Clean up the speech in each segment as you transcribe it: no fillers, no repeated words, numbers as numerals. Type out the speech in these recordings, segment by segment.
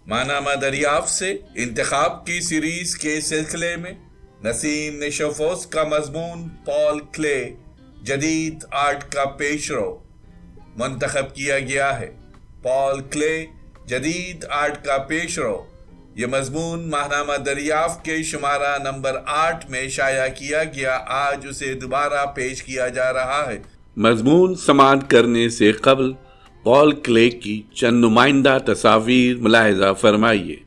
ماہنامہ دریافت سے انتخاب کی سیریز کے سلسلے میں نسیم نشوفوس کا مضمون پال کلے جدید آرٹ کا پیشرو منتخب کیا گیا ہے۔ پال کلے جدید آرٹ کا پیشرو، یہ مضمون ماہنامہ دریافت کے شمارہ نمبر 8 میں شائع کیا گیا۔ آج اسے دوبارہ پیش کیا جا رہا ہے۔ مضمون سماعت کرنے سے قبل پال کلے کی چند نمائندہ تصاویر ملاحظہ فرمائیے۔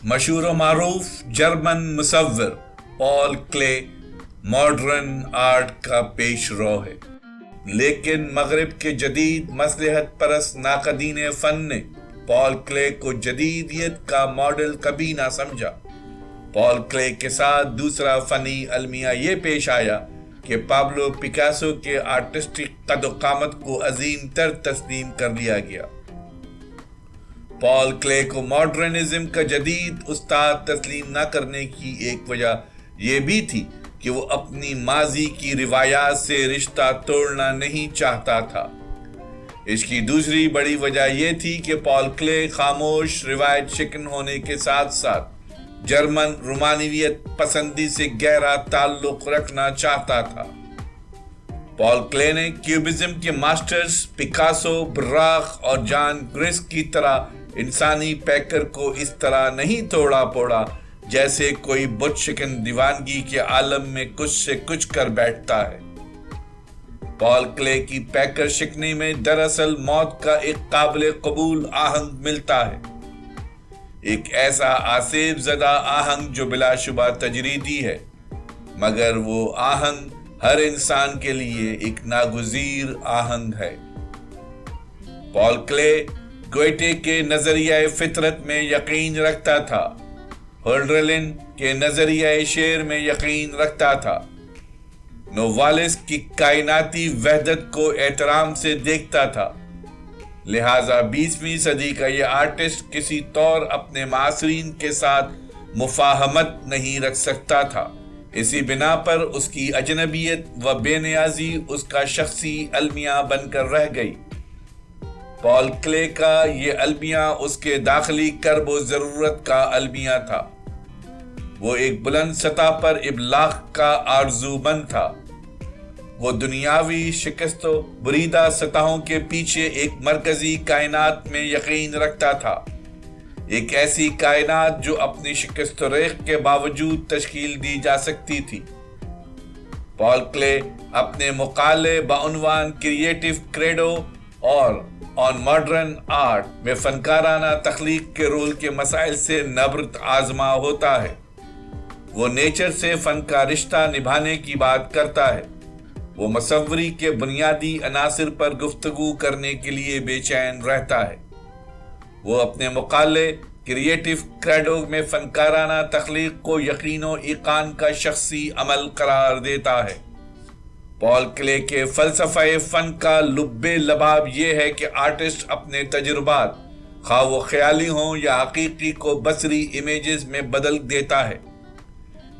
مشہور و معروف جرمن مصور پال کلے ماڈرن آرٹ کا پیش رو ہے، لیکن مغرب کے جدید مصلحت پرست ناقدین فن نے پال کلے کو جدیدیت کا ماڈل کبھی نہ سمجھا۔ پال کلے کے ساتھ دوسرا فنی المیہ یہ پیش آیا کہ پابلو پیکاسو کے آرٹسٹک قد و قامت کو عظیم تر تسلیم کر لیا گیا۔ پال کلے کو ماڈرنزم کا جدید استاد تسلیم نہ کرنے کی ایک وجہ یہ بھی تھی کہ وہ اپنی ماضی کی روایات سے رشتہ توڑنا نہیں چاہتا تھا۔ اس کی دوسری بڑی وجہ یہ تھی کہ پال کلے خاموش روایت شکن ہونے کے ساتھ ساتھ جرمن رومانویت پسندی سے گہرا تعلق رکھنا چاہتا تھا۔ پال کلے نے کیوبزم کے ماسٹرز پیکاسو، براق اور جان گریس کی طرح انسانی پیکر کو اس طرح نہیں توڑا پوڑا جیسے کوئی بت شکن دیوانگی کے عالم میں کچھ سے کچھ کر بیٹھتا ہے۔ پال کلے کی پیکر شکنی میں دراصل موت کا ایک قابل قبول آہنگ ملتا ہے، ایک ایسا آسیب زدہ آہنگ جو بلا شبہ تجریدی ہے، مگر وہ آہنگ ہر انسان کے لیے ایک ناگزیر آہنگ ہے۔ پال کلے گوئٹے کے نظریہ فطرت میں یقین رکھتا تھا، ہولڈرلن کے نظریہ شعر میں یقین رکھتا تھا، نووالس کی کائناتی وحدت کو احترام سے دیکھتا تھا۔ لہٰذا 20ویں صدی کا یہ آرٹسٹ کسی طور اپنے معاصرین کے ساتھ مفاہمت نہیں رکھ سکتا تھا۔ اسی بنا پر اس کی اجنبیت و بے نیازی اس کا شخصی المیہ بن کر رہ گئی۔ پال کلے کا یہ المیہ اس کے داخلی کرب و ضرورت کا المیہ تھا۔ وہ ایک بلند سطح پر ابلاغ کا آرزو مند تھا۔ وہ دنیاوی شکست و بریدہ سطحوں کے پیچھے ایک مرکزی کائنات میں یقین رکھتا تھا، ایک ایسی کائنات جو اپنی شکست و ریغ کے باوجود تشکیل دی جا سکتی تھی۔ پال کلے اپنے مقالے بعنوان کریٹو کریڈو اور آن ماڈرن آرٹ میں فنکارانہ تخلیق کے رول کے مسائل سے نبرد آزما ہوتا ہے۔ وہ نیچر سے فن کا رشتہ نبھانے کی بات کرتا ہے۔ وہ مصوری کے بنیادی عناصر پر گفتگو کرنے کے لیے بے چین رہتا ہے۔ وہ اپنے مقالے کریٹو کریڈو میں فنکارانہ تخلیق کو یقین و ایقان کا شخصی عمل قرار دیتا ہے۔ پال کلے کے فلسفہ فن کا لب لباب یہ ہے کہ آرٹسٹ اپنے تجربات، خواہ وہ خیالی ہوں یا حقیقی، کو بصری امیجز میں بدل دیتا ہے۔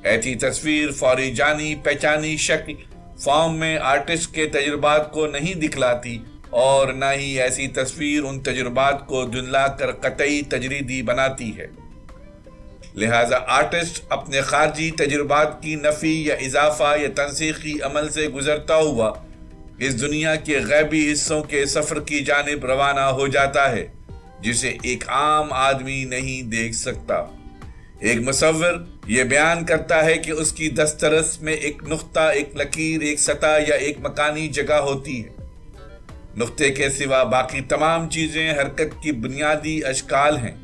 ایسی تصویر فوری جانی پہچانی شکل فارم میں آرٹسٹ کے تجربات کو نہیں دکھلاتی، اور نہ ہی ایسی تصویر ان تجربات کو دھندلا کر قطعی تجریدی بناتی ہے۔ لہٰذا آرٹسٹ اپنے خارجی تجربات کی نفی یا اضافہ یا تنسیخی عمل سے گزرتا ہوا اس دنیا کے غیبی حصوں کے سفر کی جانب روانہ ہو جاتا ہے جسے ایک عام آدمی نہیں دیکھ سکتا۔ ایک مصور یہ بیان کرتا ہے کہ اس کی دسترس میں ایک نقطہ، ایک لکیر، ایک سطح یا ایک مکانی جگہ ہوتی ہے۔ نقطے کے سوا باقی تمام چیزیں حرکت کی بنیادی اشکال ہیں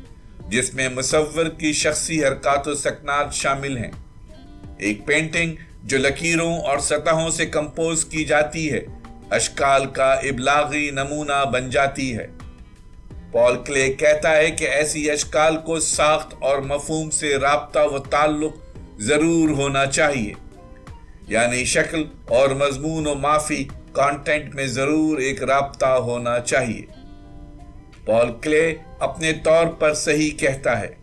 جس میں مصور کی شخصی حرکات و سکنات شامل ہیں۔ ایک پینٹنگ جو لکیروں اور سطحوں سے کمپوز کی جاتی ہے اشکال کا ابلاغی نمونہ بن جاتی ہے۔ پال کلے کہتا ہے کہ ایسی اشکال کو ساخت اور مفہوم سے رابطہ و تعلق ضرور ہونا چاہیے، یعنی شکل اور مضمون و مافی کانٹینٹ میں ضرور ایک رابطہ ہونا چاہیے۔ پال کلے اپنے طور پر صحیح کہتا ہے،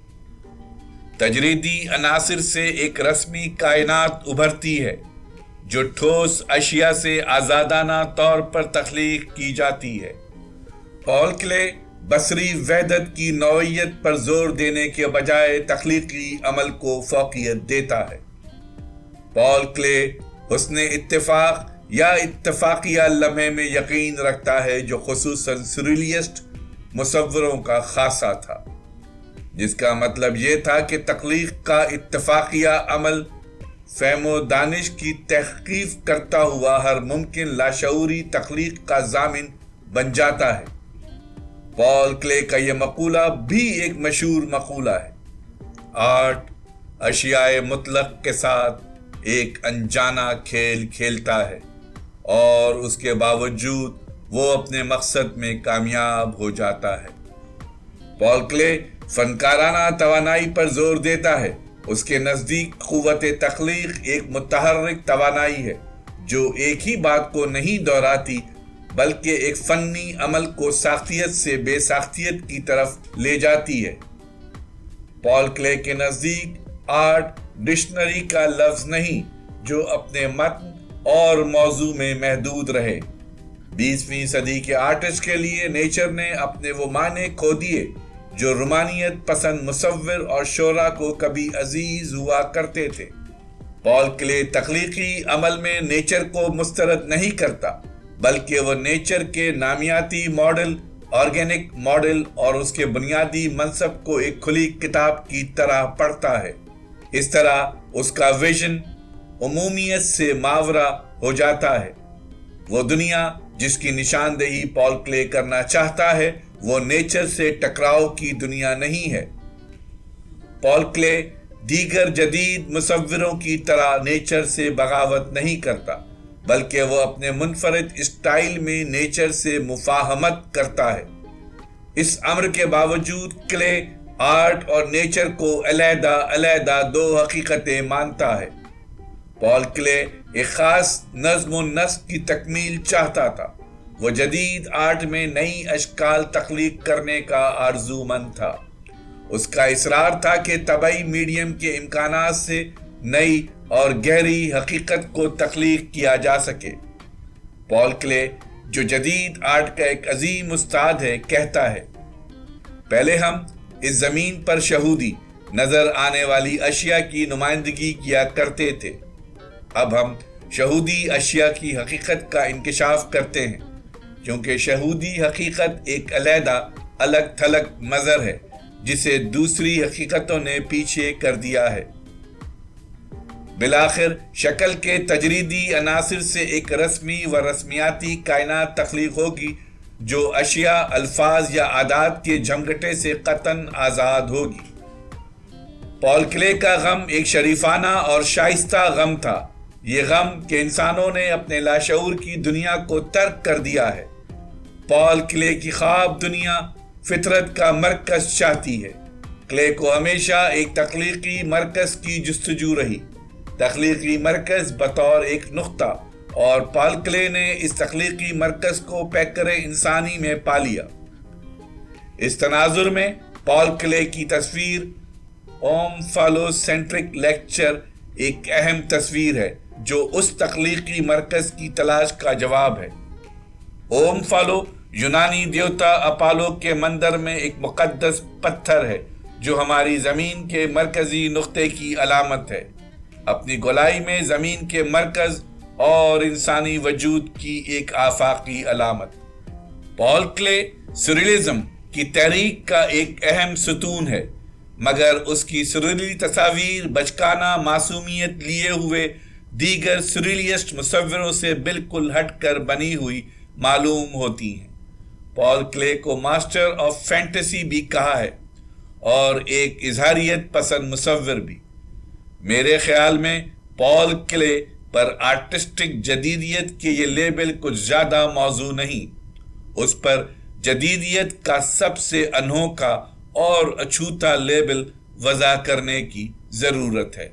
تجریدی عناصر سے ایک رسمی کائنات ابھرتی ہے جو ٹھوس اشیاء سے آزادانہ طور پر تخلیق کی جاتی ہے۔ پال کلے بصری وحدت کی نوعیت پر زور دینے کے بجائے تخلیقی عمل کو فوقیت دیتا ہے۔ پال کلے حسن اتفاق یا اتفاقیہ لمحے میں یقین رکھتا ہے جو خصوصاً سریلیسٹ مصوروں کا خاصہ تھا، جس کا مطلب یہ تھا کہ تخلیق کا اتفاقیہ عمل فہم و دانش کی تحقیق کرتا ہوا ہر ممکن لاشعوری تخلیق کا ضامن بن جاتا ہے۔ پال کلے کا یہ مقولہ بھی ایک مشہور مقولہ ہے، آرٹ اشیاء مطلق کے ساتھ ایک انجانہ کھیل کھیلتا ہے اور اس کے باوجود وہ اپنے مقصد میں کامیاب ہو جاتا ہے۔ پال کلے فنکارانہ توانائی پر زور دیتا ہے۔ اس کے نزدیک قوت تخلیق ایک متحرک توانائی ہے جو ایک ہی بات کو نہیں دہراتی بلکہ ایک فنی عمل کو ساختیت سے بے ساختیت کی طرف لے جاتی ہے۔ پال کلے کے نزدیک آرٹ ڈکشنری کا لفظ نہیں جو اپنے متن اور موضوع میں محدود رہے۔ 20ویں صدی کے آرٹسٹ کے لیے نیچر نے اپنے وہ معنی کھو دیے جو رومانیت پسند مصور اور شعراء کو کبھی عزیز ہوا کرتے تھے۔ پال کلے تخلیقی عمل میں نیچر کو مسترد نہیں کرتا بلکہ وہ نیچر کے نامیاتی ماڈل، آرگینک ماڈل اور اس کے بنیادی منصب کو ایک کھلی کتاب کی طرح پڑھتا ہے۔ اس طرح اس کا ویژن عمومیت سے ماورا ہو جاتا ہے۔ وہ دنیا جس کی نشاندہی پال کلے کرنا چاہتا ہے وہ نیچر سے ٹکراؤ کی دنیا نہیں ہے۔ پال کلے دیگر جدید مصوروں کی طرح نیچر سے بغاوت نہیں کرتا بلکہ وہ اپنے منفرد اسٹائل میں نیچر سے مفاہمت کرتا ہے۔ اس امر کے باوجود کلے آرٹ اور نیچر کو علیحدہ علیحدہ دو حقیقتیں مانتا ہے۔ پال کلے ایک خاص نظم و نسق کی تکمیل چاہتا تھا۔ وہ جدید آرٹ میں نئی اشکال تخلیق کرنے کا آرزومند تھا۔ اس کا اصرار تھا کہ طبعی میڈیم کے امکانات سے نئی اور گہری حقیقت کو تخلیق کیا جا سکے۔ پال کلے جو جدید آرٹ کا ایک عظیم استاد ہے کہتا ہے، پہلے ہم اس زمین پر شہودی نظر آنے والی اشیاء کی نمائندگی کیا کرتے تھے، اب ہم شہودی اشیاء کی حقیقت کا انکشاف کرتے ہیں، کیونکہ شہودی حقیقت ایک علیحدہ الگ تھلگ مظہر ہے جسے دوسری حقیقتوں نے پیچھے کر دیا ہے۔ بالآخر شکل کے تجریدی عناصر سے ایک رسمی و رسمیاتی کائنات تخلیق ہوگی جو اشیاء، الفاظ یا عادات کے جھمگٹے سے قطعاً آزاد ہوگی۔ پال کلے کا غم ایک شریفانہ اور شائستہ غم تھا، یہ غم کہ انسانوں نے اپنے لاشعور کی دنیا کو ترک کر دیا ہے۔ پال کلے کی خواب دنیا فطرت کا مرکز چاہتی ہے۔ کلے کو ہمیشہ ایک تخلیقی مرکز کی جستجو رہی، تخلیقی مرکز بطور ایک نقطہ، اور پال کلے نے اس تخلیقی مرکز کو پیکر انسانی میں پا لیا۔ اس تناظر میں پال کلے کی تصویر اوم فالو سینٹرک لیکچر ایک اہم تصویر ہے جو اس تخلیقی مرکز کی تلاش کا جواب ہے۔ اوم فالو یونانی دیوتا اپالو کے مندر میں ایک مقدس پتھر ہے جو ہماری زمین کے مرکزی نقطے کی علامت ہے، اپنی گولائی میں زمین کے مرکز اور انسانی وجود کی ایک آفاقی علامت۔ پال کلے سریلزم کی تحریک کا ایک اہم ستون ہے، مگر اس کی سریلی تصاویر بچکانہ معصومیت لیے ہوئے دیگر سریلیسٹ مصوروں سے بالکل ہٹ کر بنی ہوئی معلوم ہوتی ہیں۔ پال کلے کو ماسٹر آف فینٹیسی بھی کہا ہے اور ایک اظہاریت پسند مصور بھی۔ میرے خیال میں پال کلے پر آرٹسٹک جدیدیت کے یہ لیبل کچھ زیادہ موزوں نہیں، اس پر جدیدیت کا سب سے انوکھا اور اچھوتا لیبل وضع کرنے کی ضرورت ہے۔